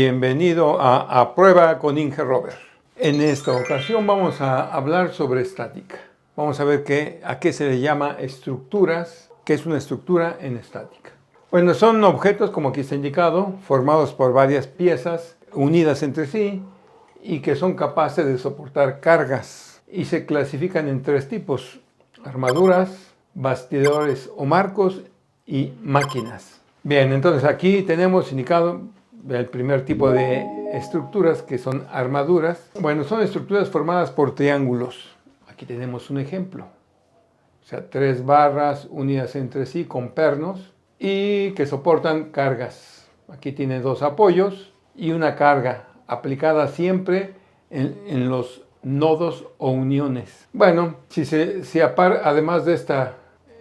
Bienvenido a Prueba con Inge Robert. En esta ocasión vamos a hablar sobre estática. Vamos a ver a qué se le llama estructuras, qué es una estructura en estática. Bueno, son objetos, como aquí está indicado, formados por varias piezas unidas entre sí y que son capaces de soportar cargas. Y se clasifican en tres tipos: armaduras, bastidores o marcos y máquinas. Bien, entonces aquí tenemos indicado el primer tipo de estructuras, que son armaduras. Bueno, son estructuras formadas por triángulos. Aquí tenemos un ejemplo. O sea, tres barras unidas entre sí con pernos y que soportan cargas. Aquí tiene dos apoyos y una carga aplicada siempre en los nodos o uniones. Bueno, además de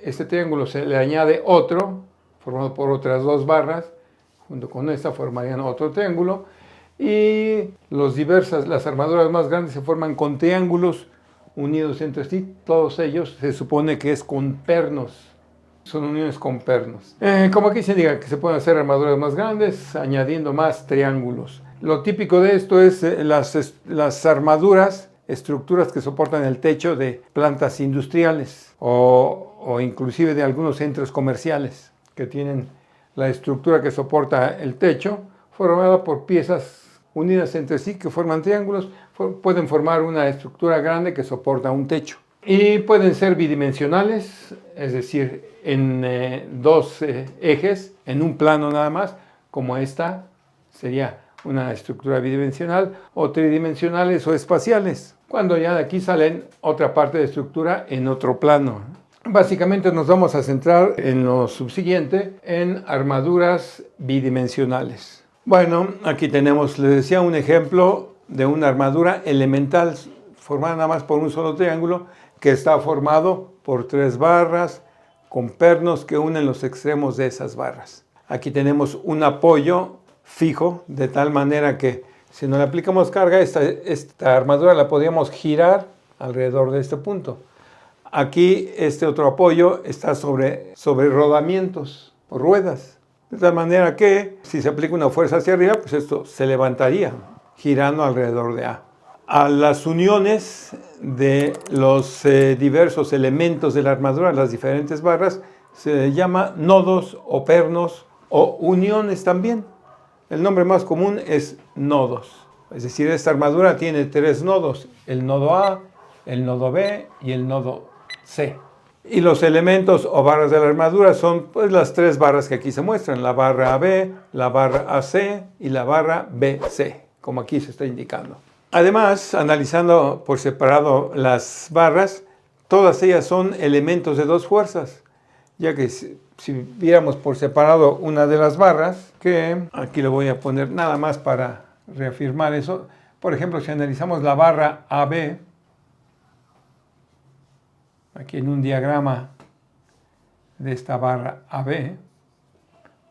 este triángulo se le añade otro, formado por otras dos barras, junto con esta formarían otro triángulo, y las armaduras más grandes se forman con triángulos unidos entre sí. Todos ellos se supone que es con pernos, son uniones con pernos. Como aquí se indica que se pueden hacer armaduras más grandes añadiendo más triángulos. Lo típico de esto es las armaduras, estructuras que soportan el techo de plantas industriales o inclusive de algunos centros comerciales que tienen la estructura que soporta el techo, formada por piezas unidas entre sí que forman triángulos. Pueden formar una estructura grande que soporta un techo. Y pueden ser bidimensionales, es decir, en dos ejes, en un plano nada más, como esta sería una estructura bidimensional, o tridimensionales o espaciales, cuando ya de aquí salen otra parte de estructura en otro plano. Básicamente nos vamos a centrar en lo subsiguiente, en armaduras bidimensionales. Bueno, aquí tenemos, les decía, un ejemplo de una armadura elemental formada nada más por un solo triángulo, que está formado por tres barras con pernos que unen los extremos de esas barras. Aquí tenemos un apoyo fijo, de tal manera que si no le aplicamos carga, esta armadura la podríamos girar alrededor de este punto. Aquí este otro apoyo está sobre rodamientos o ruedas, de tal manera que si se aplica una fuerza hacia arriba, pues esto se levantaría girando alrededor de A. A las uniones de los diversos elementos de la armadura, las diferentes barras, se les llama nodos o pernos o uniones también. El nombre más común es nodos. Es decir, esta armadura tiene tres nodos: el nodo A, el nodo B y el nodo C. Y los elementos o barras de la armadura son pues las tres barras que aquí se muestran: la barra AB, la barra AC y la barra BC, como aquí se está indicando. Además, analizando por separado las barras, todas ellas son elementos de dos fuerzas, ya que si viéramos por separado una de las barras, que aquí lo voy a poner nada más para reafirmar eso. Por ejemplo, si analizamos la barra AB, aquí en un diagrama de esta barra AB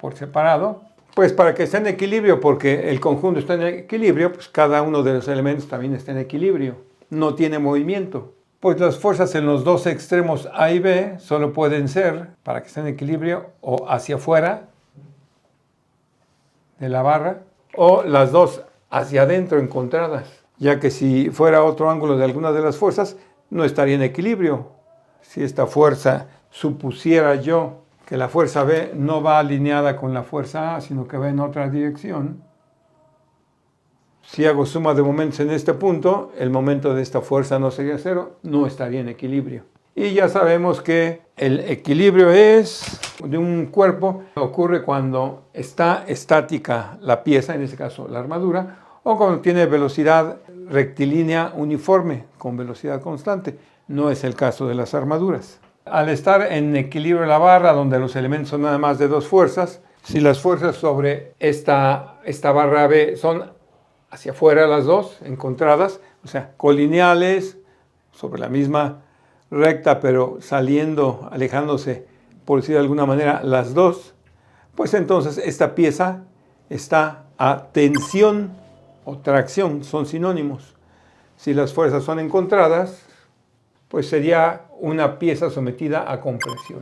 por separado, pues para que esté en equilibrio, porque el conjunto está en equilibrio, pues cada uno de los elementos también está en equilibrio, no tiene movimiento. Pues las fuerzas en los dos extremos A y B solo pueden ser, para que esté en equilibrio, o hacia afuera de la barra, o las dos hacia adentro encontradas, ya que si fuera otro ángulo de alguna de las fuerzas, no estaría en equilibrio. Si esta fuerza, supusiera yo que la fuerza B no va alineada con la fuerza A, sino que va en otra dirección, si hago suma de momentos en este punto, el momento de esta fuerza no sería cero, no estaría en equilibrio. Y ya sabemos que el equilibrio de un cuerpo ocurre cuando está estática la pieza, en este caso la armadura, o cuando tiene velocidad rectilínea uniforme, con velocidad constante. No es el caso de las armaduras. Al estar en equilibrio la barra, donde los elementos son nada más de dos fuerzas, si las fuerzas sobre esta barra B son hacia afuera las dos, encontradas, o sea, colineales, sobre la misma recta, pero saliendo, alejándose, por decir de alguna manera, las dos, pues entonces esta pieza está a tensión o tracción, son sinónimos. Si las fuerzas son encontradas, pues sería una pieza sometida a compresión.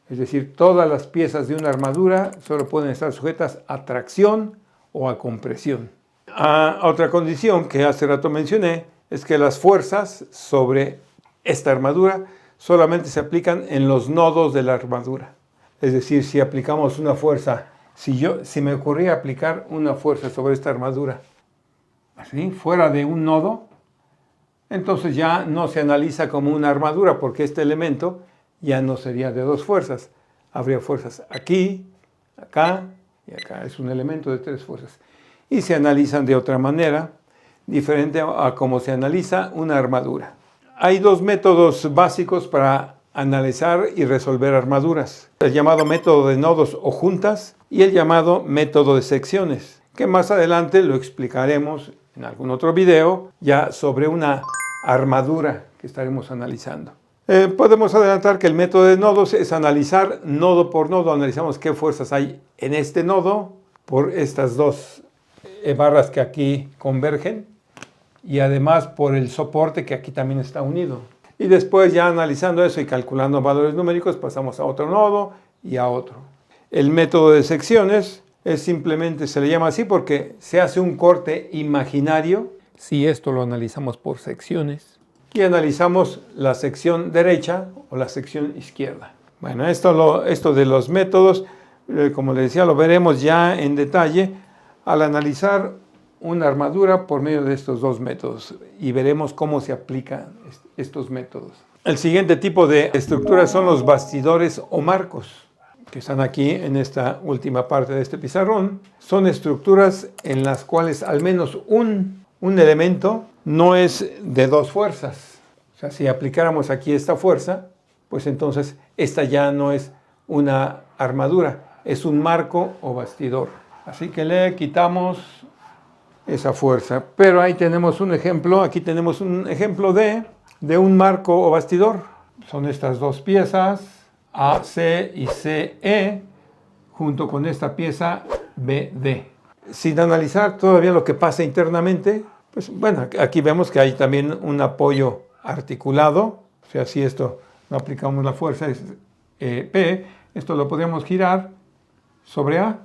Es decir, todas las piezas de una armadura solo pueden estar sujetas a tracción o a compresión. Otra condición que hace rato mencioné es que las fuerzas sobre esta armadura solamente se aplican en los nodos de la armadura. Es decir, si aplicamos una fuerza, si me ocurría aplicar una fuerza sobre esta armadura, así, fuera de un nodo, entonces ya no se analiza como una armadura, porque este elemento ya no sería de dos fuerzas. Habría fuerzas aquí, acá y acá. Es un elemento de tres fuerzas. Y se analizan de otra manera, diferente a cómo se analiza una armadura. Hay dos métodos básicos para analizar y resolver armaduras. El llamado método de nodos o juntas y el llamado método de secciones, que más adelante lo explicaremos en algún otro video ya sobre una armadura que estaremos analizando. Podemos adelantar que el método de nodos es analizar nodo por nodo. Analizamos qué fuerzas hay en este nodo por estas dos barras que aquí convergen y además por el soporte que aquí también está unido. Y después ya analizando eso y calculando valores numéricos pasamos a otro nodo y a otro. El método de secciones es simplemente, se le llama así porque se hace un corte imaginario. Si esto lo analizamos por secciones. Y analizamos la sección derecha o la sección izquierda. Bueno, esto de los métodos, como les decía, lo veremos ya en detalle al analizar una armadura por medio de estos dos métodos y veremos cómo se aplican estos métodos. El siguiente tipo de estructuras son los bastidores o marcos, que están aquí en esta última parte de este pizarrón. Son estructuras en las cuales al menos un elemento no es de dos fuerzas. O sea, si aplicáramos aquí esta fuerza, pues entonces esta ya no es una armadura, es un marco o bastidor. Así que le quitamos esa fuerza. Pero ahí tenemos un ejemplo, aquí tenemos un ejemplo de un marco o bastidor. Son estas dos piezas, AC y CE, junto con esta pieza BD. Sin analizar todavía lo que pasa internamente, pues bueno, aquí vemos que hay también un apoyo articulado. O sea, si esto no aplicamos la fuerza, es P, esto lo podemos girar sobre A,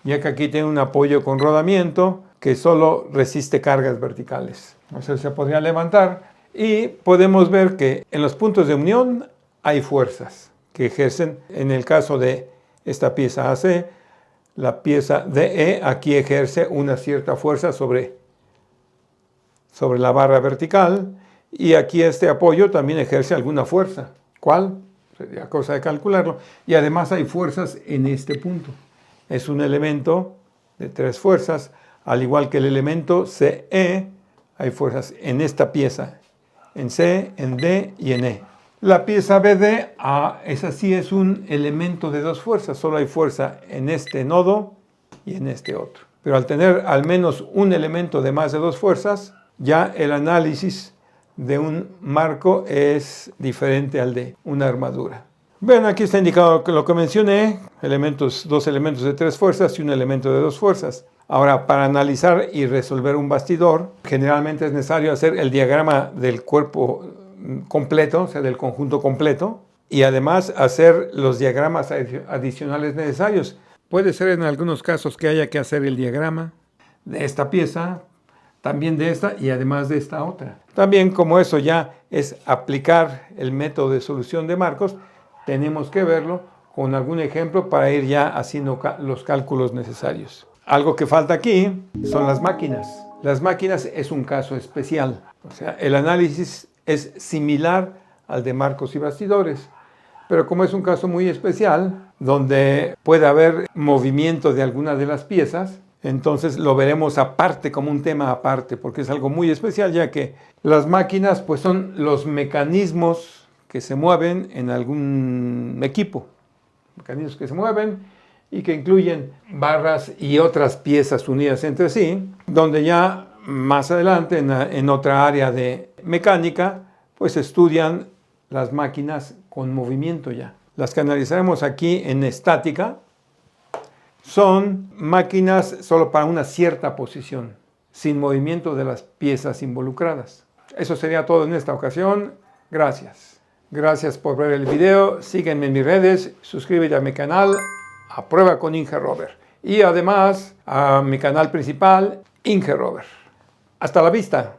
ya que aquí tiene un apoyo con rodamiento que solo resiste cargas verticales. O sea, se podría levantar y podemos ver que en los puntos de unión hay fuerzas que ejercen. En el caso de esta pieza AC, la pieza DE aquí ejerce una cierta fuerza sobre la barra vertical y aquí este apoyo también ejerce alguna fuerza. ¿Cuál? Sería cosa de calcularlo. Y además hay fuerzas en este punto. Es un elemento de tres fuerzas, al igual que el elemento CE, hay fuerzas en esta pieza, en C, en D y en E. La pieza BD, esa sí es un elemento de dos fuerzas, solo hay fuerza en este nodo y en este otro. Pero al tener al menos un elemento de más de dos fuerzas, ya el análisis de un marco es diferente al de una armadura. Ven, aquí está indicado lo que mencioné, dos elementos de tres fuerzas y un elemento de dos fuerzas. Ahora, para analizar y resolver un bastidor, generalmente es necesario hacer el diagrama del cuerpo completo, o sea, del conjunto completo, y además hacer los diagramas adicionales necesarios. Puede ser en algunos casos que haya que hacer el diagrama de esta pieza, también de esta y además de esta otra. También, como eso ya es aplicar el método de solución de marcos, tenemos que verlo con algún ejemplo para ir ya haciendo los cálculos necesarios. Algo que falta aquí son las máquinas. Las máquinas es un caso especial. O sea, el análisis es similar al de marcos y bastidores. Pero como es un caso muy especial, donde puede haber movimiento de alguna de las piezas, entonces lo veremos aparte, como un tema aparte, porque es algo muy especial, ya que las máquinas pues son los mecanismos que se mueven en algún equipo. Mecanismos que se mueven y que incluyen barras y otras piezas unidas entre sí, donde ya más adelante en otra área de mecánica, pues estudian las máquinas con movimiento ya. Las que analizaremos aquí en estática son máquinas solo para una cierta posición, sin movimiento de las piezas involucradas. Eso sería todo en esta ocasión. Gracias. Gracias por ver el video. Sígueme en mis redes, suscríbete a mi canal, a Prueba con Inge Robert. y además a mi canal principal, Inge Robert. Hasta la vista.